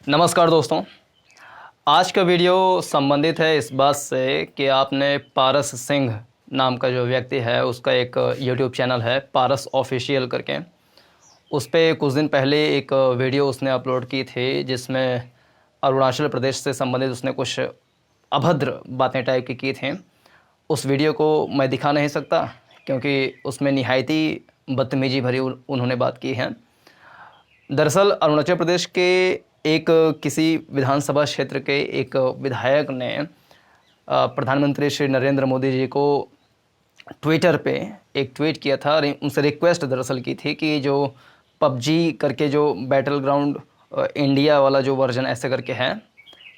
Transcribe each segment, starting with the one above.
नमस्कार दोस्तों। आज का वीडियो संबंधित है इस बात से कि आपने पारस सिंह नाम का जो व्यक्ति है उसका एक यूट्यूब चैनल है पारस ऑफिशियल करके। उस पे कुछ दिन पहले एक वीडियो उसने अपलोड की थी जिसमें अरुणाचल प्रदेश से संबंधित उसने कुछ अभद्र बातें टाइप की थी। उस वीडियो को मैं दिखा नहीं सकता क्योंकि उसमें निहायती बदतमीजी भरी उन्होंने बात की है। दरअसल अरुणाचल प्रदेश के एक किसी विधानसभा क्षेत्र के एक विधायक ने प्रधानमंत्री श्री नरेंद्र मोदी जी को ट्विटर पे एक ट्वीट किया था और उनसे रिक्वेस्ट दरअसल की थी कि जो पबजी करके जो बैटल ग्राउंड इंडिया वाला जो वर्जन ऐसे करके है,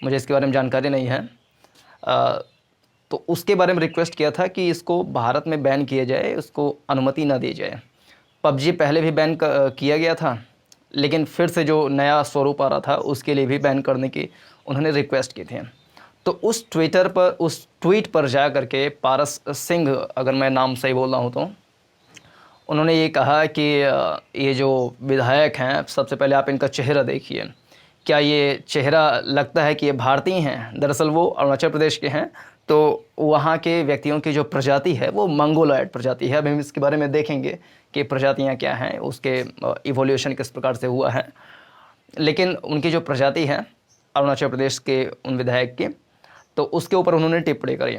मुझे इसके बारे में जानकारी नहीं है, तो उसके बारे में रिक्वेस्ट किया था कि इसको भारत में बैन किया जाए, उसको अनुमति ना दी जाए। पबजी पहले भी बैन किया गया था लेकिन फिर से जो नया स्वरूप आ रहा था उसके लिए भी बैन करने की उन्होंने रिक्वेस्ट की थी। तो उस ट्वीट पर जा करके पारस सिंह, अगर मैं नाम सही बोल रहा हूँ तो, उन्होंने ये कहा कि ये जो विधायक हैं, सबसे पहले आप इनका चेहरा देखिए, क्या ये चेहरा लगता है कि ये भारतीय हैं? दरअसल वो अरुणाचल प्रदेश के हैं, तो वहाँ के व्यक्तियों की जो प्रजाति है वो मंगोलॉयड प्रजाति है। अभी हम इसके बारे में देखेंगे कि प्रजातियाँ क्या हैं, उसके इवोल्यूशन किस प्रकार से हुआ है। लेकिन उनकी जो प्रजाति है अरुणाचल प्रदेश के उन विधायक की, तो उसके ऊपर उन्होंने टिप्पणी करी।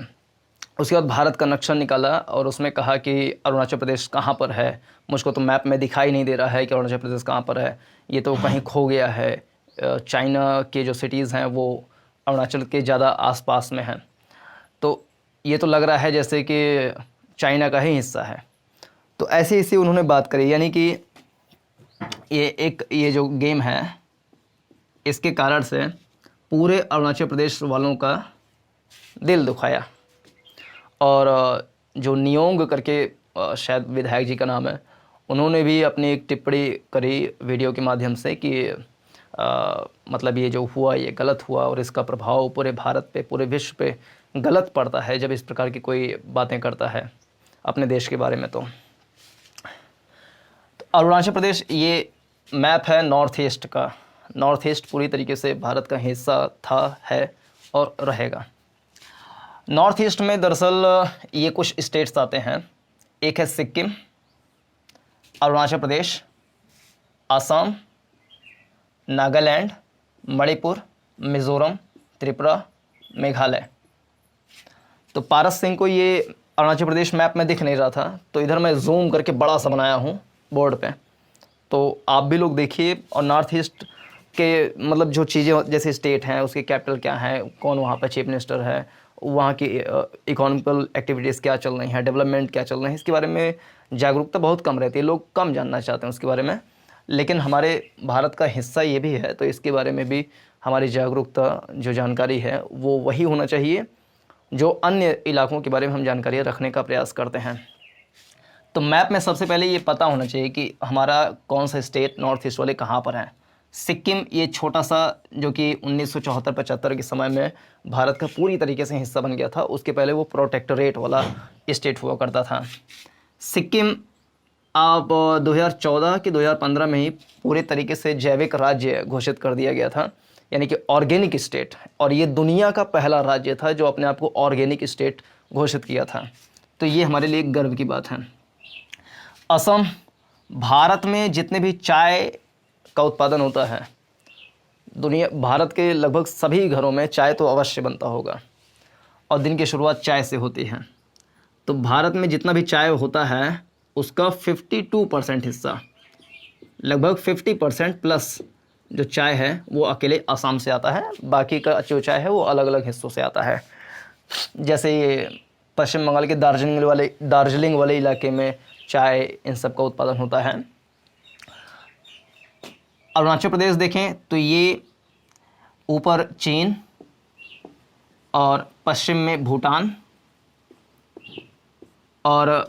उसके बाद भारत का नक्शा निकाला और उसमें कहा कि अरुणाचल प्रदेश कहाँ पर है, मुझको तो मैप में दिखाई नहीं दे रहा है कि अरुणाचल प्रदेश कहाँ पर है, ये तो कहीं खो गया है। चाइना के जो सिटीज़ हैं वो अरुणाचल के ज़्यादा आसपास में हैं, तो ये तो लग रहा है जैसे कि चाइना का ही हिस्सा है। तो ऐसे ऐसे उन्होंने बात करी, यानी कि ये जो गेम है इसके कारण से पूरे अरुणाचल प्रदेश वालों का दिल दुखाया। और जो नियोंग करके शायद विधायक जी का नाम है, उन्होंने भी अपनी एक टिप्पणी करी वीडियो के माध्यम से कि मतलब ये जो हुआ ये गलत हुआ और इसका प्रभाव पूरे भारत पे, पूरे विश्व पे गलत पड़ता है जब इस प्रकार की कोई बातें करता है अपने देश के बारे में। तो अरुणाचल प्रदेश ये मैप है नॉर्थ ईस्ट का। नॉर्थ ईस्ट पूरी तरीके से भारत का हिस्सा था, है और रहेगा। नॉर्थ ईस्ट में दरअसल ये कुछ स्टेट्स आते हैं। एक है सिक्किम, अरुणाचल प्रदेश, असम, नागालैंड, मणिपुर, मिज़ोरम, त्रिपुरा, मेघालय। तो पारस सिंह को ये अरुणाचल प्रदेश मैप में दिख नहीं रहा था, तो इधर मैं जूम करके बड़ा सा बनाया हूँ बोर्ड पे, तो आप भी लोग देखिए। और नॉर्थ ईस्ट के मतलब जो चीज़ें जैसे स्टेट हैं, उसकी कैपिटल क्या है, कौन वहाँ पर चीफ मिनिस्टर है, वहाँ की इकोनॉमिकल एक्टिविटीज़ क्या चल रही हैं, डेवलपमेंट क्या चल रहे हैं, इसके बारे में जागरूकता बहुत कम रहती है, लोग कम जानना चाहते हैं उसके बारे में। लेकिन हमारे भारत का हिस्सा ये भी है, तो इसके बारे में भी हमारी जागरूकता, जो जानकारी है वो वही होना चाहिए जो अन्य इलाकों के बारे में हम जानकारी रखने का प्रयास करते हैं। तो मैप में सबसे पहले ये पता होना चाहिए कि हमारा कौन सा स्टेट नॉर्थ ईस्ट वाले कहाँ पर हैं। सिक्किम ये छोटा सा, जो कि 1974-75 के समय में भारत का पूरी तरीके से हिस्सा बन गया था, उसके पहले वो प्रोटेक्टोरेट वाला स्टेट हुआ करता था। सिक्किम अब 2014 कि 2015 में ही पूरे तरीके से जैविक राज्य घोषित कर दिया गया था, यानी कि ऑर्गेनिक स्टेट, और ये दुनिया का पहला राज्य था जो अपने आप को ऑर्गेनिक स्टेट घोषित किया था। तो ये हमारे लिए गर्व की बात है। असम, भारत में जितने भी चाय का उत्पादन होता है, भारत के लगभग सभी घरों में चाय तो अवश्य बनता होगा और दिन की शुरुआत चाय से होती है। तो भारत में जितना भी चाय होता है उसका 52% हिस्सा, लगभग 50% प्लस जो चाय है वो अकेले असम से आता है, बाकी का जो चाय है वो अलग अलग हिस्सों से आता है। जैसे ये पश्चिम बंगाल के दार्जिलिंग वाले इलाके में चाय, इन सब का उत्पादन होता है। अरुणाचल प्रदेश देखें तो ये ऊपर चीन और पश्चिम में भूटान और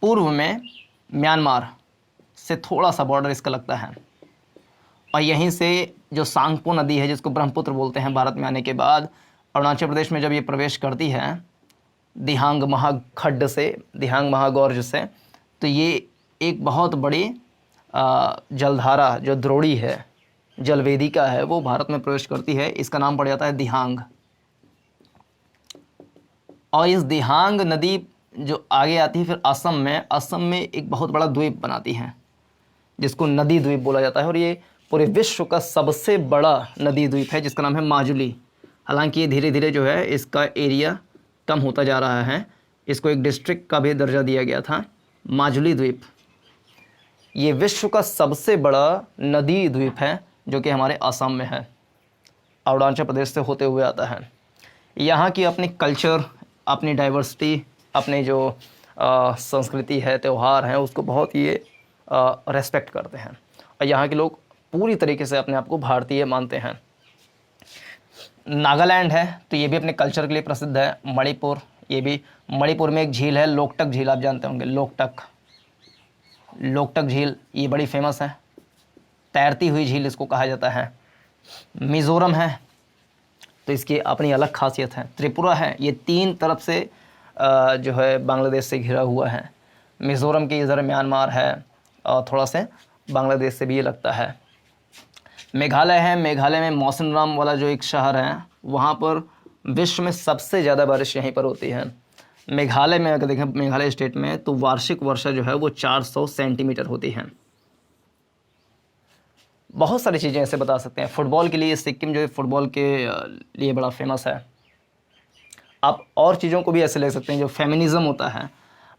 पूर्व में म्यांमार से थोड़ा सा बॉर्डर इसका लगता है। और यहीं से जो सांगपो नदी है, जिसको ब्रह्मपुत्र बोलते हैं, भारत में आने के बाद अरुणाचल प्रदेश में जब ये प्रवेश करती है दिहांग महाखड्ड से, दिहांग महागौर्ज से, तो ये एक बहुत बड़ी जलधारा जो द्रोणी है जलवेदिका है वो भारत में प्रवेश करती है, इसका नाम पड़ जाता है दिहांग। और इस दिहांग नदी जो आगे आती है फिर असम में एक बहुत बड़ा द्वीप बनाती है जिसको नदी द्वीप बोला जाता है, और ये पूरे विश्व का सबसे बड़ा नदी द्वीप है जिसका नाम है माजुली। हालांकि ये धीरे धीरे जो है इसका एरिया कम होता जा रहा है, इसको एक डिस्ट्रिक्ट का भी दर्जा दिया गया था। माजुली द्वीप ये विश्व का सबसे बड़ा नदी द्वीप है जो कि हमारे असम में है, अरुणाचल प्रदेश से होते हुए आता है। यहाँ की अपनी कल्चर, अपनी डाइवर्सिटी, अपनी जो संस्कृति है, त्यौहार हैं, उसको बहुत ये रेस्पेक्ट करते हैं, और यहाँ के लोग पूरी तरीके से अपने आप को भारतीय मानते हैं। नागालैंड है तो ये भी अपने कल्चर के लिए प्रसिद्ध है। मणिपुर, ये भी, मणिपुर में एक झील है लोकटक झील, आप जानते होंगे, लोकटक झील ये बड़ी फेमस है, तैरती हुई झील इसको कहा जाता है। मिज़ोरम है तो इसकी अपनी अलग खासियत है। त्रिपुरा है, ये 3 तरफ से जो है बांग्लादेश से घिरा हुआ है। मिज़ोरम के इधर म्यांमार है और थोड़ा से बांग्लादेश से भी ये लगता है। मेघालय है, मेघालय में मौसिनराम वाला जो एक शहर है वहाँ पर विश्व में सबसे ज़्यादा बारिश यहीं पर होती है। मेघालय में अगर देखें, मेघालय स्टेट में, तो वार्षिक वर्षा जो है वो 400 सेंटीमीटर होती है। बहुत सारी चीज़ें ऐसे बता सकते हैं। फुटबॉल के लिए सिक्किम जो है फुटबॉल के लिए बड़ा फेमस है। आप और चीज़ों को भी ऐसे ले सकते हैं, जो फेमिनिज़म होता है,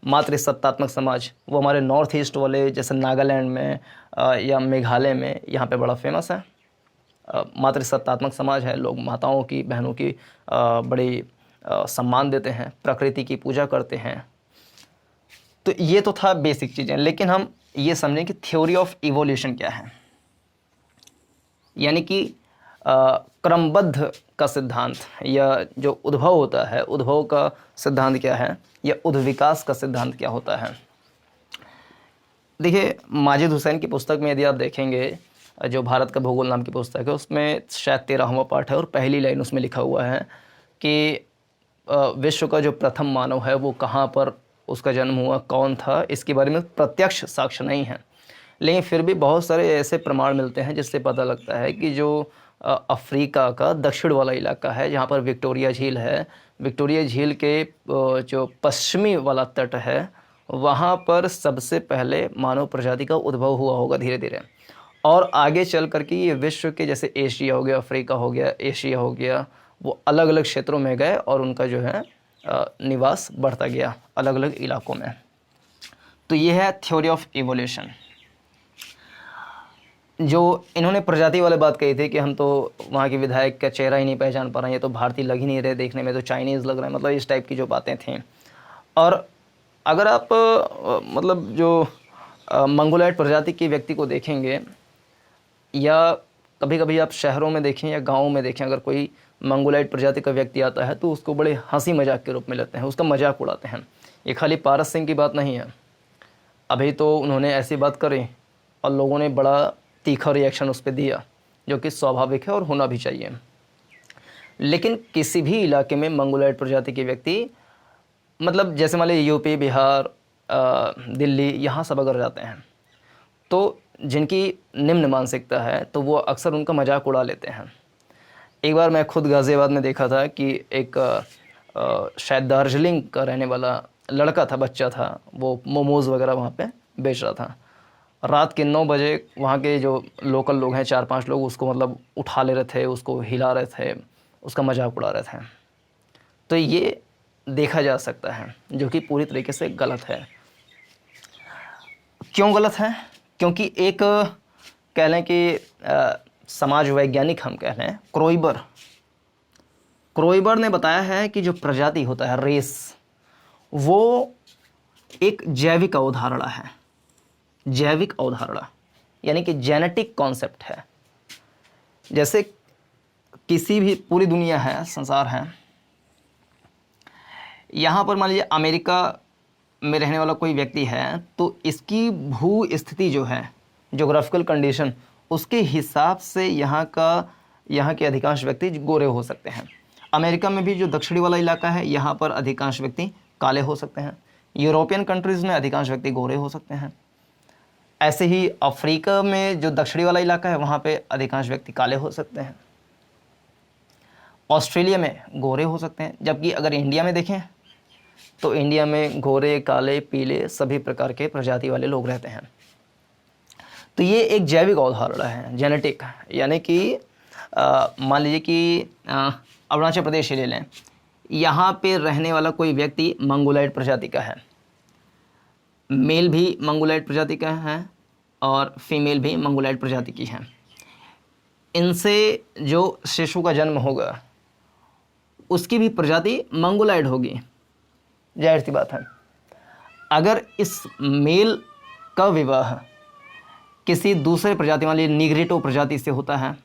मातृसत्तात्मक समाज, वो हमारे नॉर्थ ईस्ट वाले जैसे नागालैंड में या मेघालय में यहाँ पे बड़ा फेमस है। मातृसत्तात्मक समाज है, लोग माताओं की, बहनों की बड़ी सम्मान देते हैं, प्रकृति की पूजा करते हैं। तो ये तो था बेसिक चीज़ें, लेकिन हम ये समझें कि थ्योरी ऑफ इवोल्यूशन क्या है, यानी कि क्रमबद्ध का सिद्धांत, या जो उद्भव होता है, उद्भव का सिद्धांत क्या है, या उद्विकास का सिद्धांत क्या होता है। देखिए, माजिद हुसैन की पुस्तक में यदि आप देखेंगे, जो भारत का भूगोल नाम की पुस्तक है, उसमें शायद 13वां पाठ है और पहली लाइन उसमें लिखा हुआ है कि विश्व का जो प्रथम मानव है वो कहाँ पर उसका जन्म हुआ, कौन था, इसके बारे में प्रत्यक्ष साक्ष्य नहीं है, लेकिन फिर भी बहुत सारे ऐसे प्रमाण मिलते हैं जिससे पता लगता है कि जो अफ्रीका का दक्षिण वाला इलाका है, जहाँ पर विक्टोरिया झील है, विक्टोरिया झील के जो पश्चिमी वाला तट है, वहाँ पर सबसे पहले मानव प्रजाति का उद्भव हुआ होगा धीरे धीरे, और आगे चल कर के ये विश्व के, जैसे एशिया हो गया, अफ्रीका हो गया, एशिया हो गया, वो अलग अलग क्षेत्रों में गए और उनका जो है निवास बढ़ता गया अलग अलग इलाकों में। तो ये है थ्योरी ऑफ इवोल्यूशन। जो इन्होंने प्रजाति वाले बात कही थी कि हम तो वहाँ के विधायक का चेहरा ही नहीं पहचान पा रहे हैं, ये तो भारतीय लग ही नहीं रहे, देखने में तो चाइनीज़ लग रहे हैं, मतलब इस टाइप की जो बातें थीं। और अगर आप मतलब जो मंगोलाइड प्रजाति के व्यक्ति को देखेंगे, या कभी कभी आप शहरों में देखें या गाँव में देखें, अगर कोई मंगोलाइड प्रजाति का व्यक्ति आता है तो उसको बड़े हंसी मजाक के रूप में लेते हैं, उसका मजाक उड़ाते हैं। ये खाली पारस सिंह की बात नहीं है, अभी तो उन्होंने ऐसी बात करी और लोगों ने बड़ा तीखा रिएक्शन उस पर दिया, जो कि स्वाभाविक है और होना भी चाहिए। लेकिन किसी भी इलाके में मंगोलाइड प्रजाति के व्यक्ति, मतलब जैसे मान लीजिए यूपी, बिहार, दिल्ली, यहाँ सब अगर जाते हैं तो जिनकी निम्न मानसिकता है तो वो अक्सर उनका मजाक उड़ा लेते हैं। एक बार मैं खुद गाज़ियाबाद में देखा था कि एक शायद दार्जिलिंग का रहने वाला लड़का था, बच्चा था, वो मोमोज़ वगैरह वहाँ पे बेच रहा था। रात के 9 बजे वहाँ के जो लोकल लोग हैं, 4-5 लोग, उसको मतलब उठा ले रहे थे, उसको हिला रहे थे, उसका मजाक उड़ा रहे थे। तो ये देखा जा सकता है, जो कि पूरी तरीके से गलत है। क्यों गलत है? क्योंकि एक कह लें कि समाज वैज्ञानिक हम कह लें, क्रोइबर ने बताया है कि जो प्रजाति होता है, रेस, वो एक जैविक अवधारणा है। जैविक अवधारणा यानी कि जेनेटिक कॉन्सेप्ट है। जैसे किसी भी, पूरी दुनिया है, संसार है, यहाँ पर मान लीजिए अमेरिका में रहने वाला कोई व्यक्ति है तो इसकी भू स्थिति जो है, जोग्राफिकल कंडीशन, उसके हिसाब से यहाँ के अधिकांश व्यक्ति गोरे हो सकते हैं। अमेरिका में भी जो दक्षिणी वाला इलाका है, यहाँ पर अधिकांश व्यक्ति काले हो सकते हैं। यूरोपियन कंट्रीज़ में अधिकांश व्यक्ति गोरे हो सकते हैं। ऐसे ही अफ्रीका में जो दक्षिणी वाला इलाका है वहाँ पे अधिकांश व्यक्ति काले हो सकते हैं। ऑस्ट्रेलिया में गोरे हो सकते हैं। जबकि अगर इंडिया में देखें तो इंडिया में गोरे, काले, पीले सभी प्रकार के प्रजाति वाले लोग रहते हैं। तो ये एक जैविक अवधारणा है, जेनेटिक। यानी कि मान लीजिए कि अरुणाचल प्रदेश ही ले लें, यहाँ पे रहने वाला कोई व्यक्ति मंगोलाइड प्रजाति का है, मेल भी मंगोलाइड प्रजाति का है और फीमेल भी मंगोलाइड प्रजाति की है। इनसे जो शिशु का जन्म होगा उसकी भी प्रजाति मंगोलाइड होगी, जाहिर सी बात है। अगर इस मेल का विवाह किसी दूसरे प्रजाति वाली निग्रेटो प्रजाति से होता है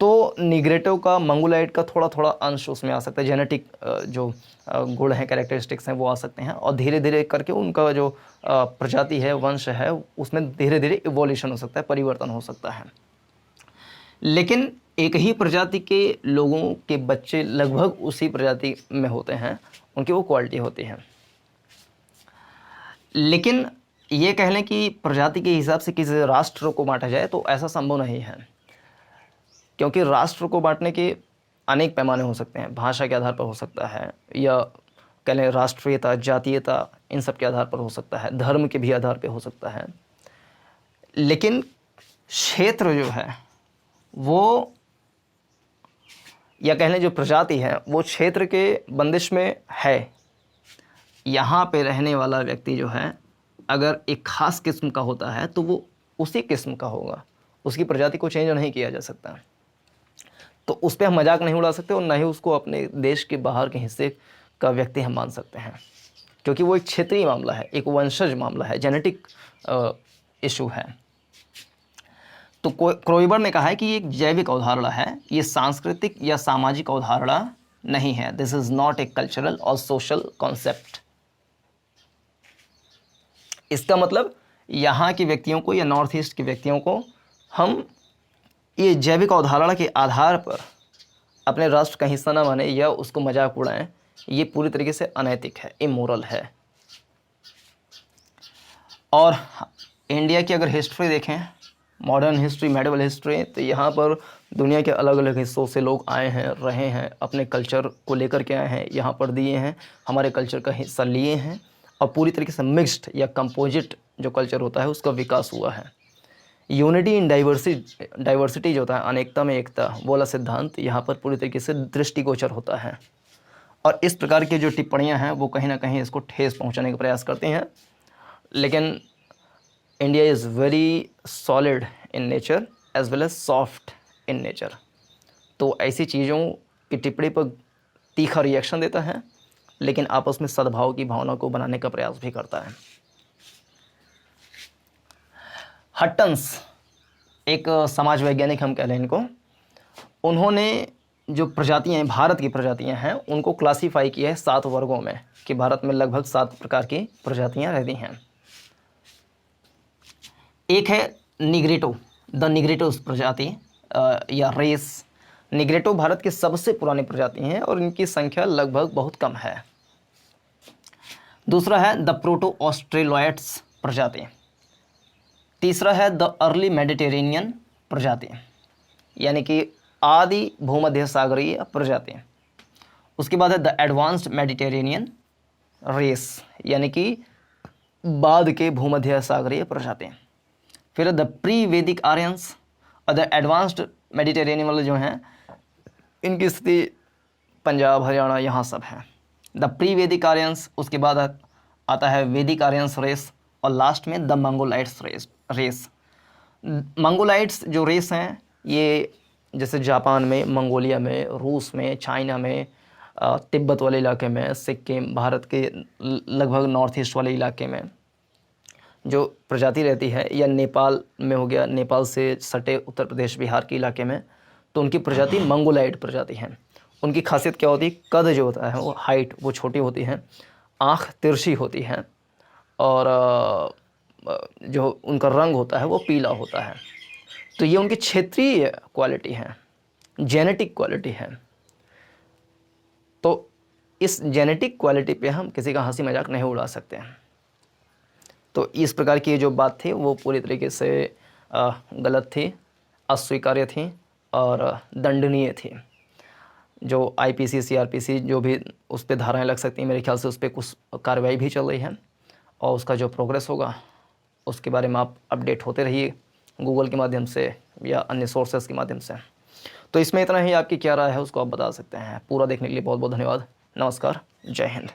तो निग्रेटो का मंगोलाइड का थोड़ा थोड़ा अंश उसमें आ सकता है, जेनेटिक जो गुण हैं, कैरेक्टरिस्टिक्स हैं वो आ सकते हैं, और धीरे धीरे करके उनका जो प्रजाति है, वंश है, उसमें धीरे धीरे इवोल्यूशन हो सकता है, परिवर्तन हो सकता है। लेकिन एक ही प्रजाति के लोगों के बच्चे लगभग उसी प्रजाति में होते हैं, उनकी वो क्वालिटी होती है। लेकिन ये कह लें कि प्रजाति के हिसाब से किसी राष्ट्र को बांटा जाए तो ऐसा संभव नहीं है, क्योंकि राष्ट्र को बांटने के अनेक पैमाने हो सकते हैं। भाषा के आधार पर हो सकता है, या कह लें राष्ट्रीयता, जातीयता, इन सब के आधार पर हो सकता है, धर्म के भी आधार पर हो सकता है। लेकिन क्षेत्र जो है वो, या कह लें जो प्रजाति है वो क्षेत्र के बंदिश में है। यहाँ पे रहने वाला व्यक्ति जो है अगर एक ख़ास किस्म का होता है तो वो उसी किस्म का होगा, उसकी प्रजाति को चेंज नहीं किया जा सकता। तो उस पर हम मजाक नहीं उड़ा सकते और ना ही उसको अपने देश के बाहर के हिस्से का व्यक्ति हम मान सकते हैं, क्योंकि वो एक क्षेत्रीय मामला है, एक वंशज मामला है, जेनेटिक इशू है। तो क्रोइबर ने कहा है कि ये एक जैविक अवधारणा है, ये सांस्कृतिक या सामाजिक अवधारणा नहीं है। This is not a cultural और सोशल कॉन्सेप्ट। इसका मतलब यहाँ के व्यक्तियों को या नॉर्थ ईस्ट के व्यक्तियों को हम ये जैविक अवधारणा के आधार पर अपने राष्ट्र का हिस्सा न माने या उसको मजाक उड़ाएं, ये पूरी तरीके से अनैतिक है, इमोरल है। और इंडिया की अगर हिस्ट्री देखें, मॉडर्न हिस्ट्री, मेडिवल हिस्ट्री, तो यहाँ पर दुनिया के अलग अलग हिस्सों से लोग आए हैं, रहे हैं, अपने कल्चर को लेकर के आए हैं, यहाँ पर दिए हैं, हमारे कल्चर का हिस्सा लिए हैं, और पूरी तरीके से मिक्स्ड या कंपोजिट जो कल्चर होता है उसका विकास हुआ है। यूनिटी इन डाइवर्सिटी जो होता है, अनेकता में एकता वाला सिद्धांत यहाँ पर पूरी तरीके से दृष्टिगोचर होता है। और इस प्रकार की जो टिप्पणियाँ हैं वो कहीं ना कहीं इसको ठेस पहुँचाने का प्रयास करती हैं। लेकिन India is very solid in nature as well as soft in nature. तो ऐसी चीज़ों की टिप्पणी पर तीखा रिएक्शन देता है, लेकिन आपस में सद्भाव की भावना को बनाने का प्रयास भी करता है। हट्टन्स एक समाज वैज्ञानिक हम कह लें इनको, उन्होंने जो प्रजातियां हैं, भारत की प्रजातियां हैं, उनको क्लासीफाई किया है 7 वर्गों में, कि भारत में लगभग 7 प्रकार की प्रजातियां रहती हैं। एक है निग्रेटो, द निग्रेटोस प्रजाति या रेस। निग्रेटो भारत की सबसे पुरानी प्रजाति हैं और इनकी संख्या लगभग बहुत कम है। दूसरा है द प्रोटो ऑस्ट्रेलॉयड्स प्रजाति। तीसरा है द अर्ली मेडिटेरेनियन प्रजाति, यानी कि आदि भूमध्य सागरीय प्रजाति। उसके बाद है द एडवांस्ड मेडिटेरेनियन रेस, यानी कि बाद के भूमध्य सागरीय प्रजाति। फिर द प्री वैदिक आर्यंस और द एडवांस्ड मेडिटेरेनियन वाले जो हैं इनकी स्थिति पंजाब, हरियाणा, यहाँ सब है। द प्री वैदिक आर्यंस, उसके बाद आता है वैदिक आर्यंस रेस, और लास्ट में द मंगोलाइट्स रेस। मंगोलाइट्स जो रेस हैं ये जैसे जापान में, मंगोलिया में, रूस में, चाइना में, तिब्बत वाले इलाके में, सिक्किम, भारत के लगभग नॉर्थ ईस्ट वाले इलाके में जो प्रजाति रहती है, या नेपाल में हो गया, नेपाल से सटे उत्तर प्रदेश, बिहार के इलाके में, तो उनकी प्रजाति मंगोलाइड प्रजाति है। उनकी खासियत क्या होती है? कद जो होता है वो हाइट वो छोटी होती है, आँख तिरछी होती है, और जो उनका रंग होता है वो पीला होता है। तो ये उनकी क्षेत्रीय क्वालिटी है, जेनेटिक क्वालिटी है। तो इस जेनेटिक क्वालिटी पे हम किसी का हंसी मजाक नहीं उड़ा सकते हैं। तो इस प्रकार की जो बात थी वो पूरी तरीके से गलत थी, अस्वीकार्य थी और दंडनीय थी। जो आईपीसी, सीआरपीसी जो भी उस पर धाराएँ लग सकती हैं, मेरे ख्याल से उस पर कुछ कार्रवाई भी चल रही है और उसका जो प्रोग्रेस होगा उसके बारे में आप अपडेट होते रहिए गूगल के माध्यम से या अन्य सोर्सेज के माध्यम से। तो इसमें इतना ही, आपकी क्या राय है उसको आप बता सकते हैं। पूरा देखने के लिए बहुत बहुत धन्यवाद। नमस्कार, जय हिंद।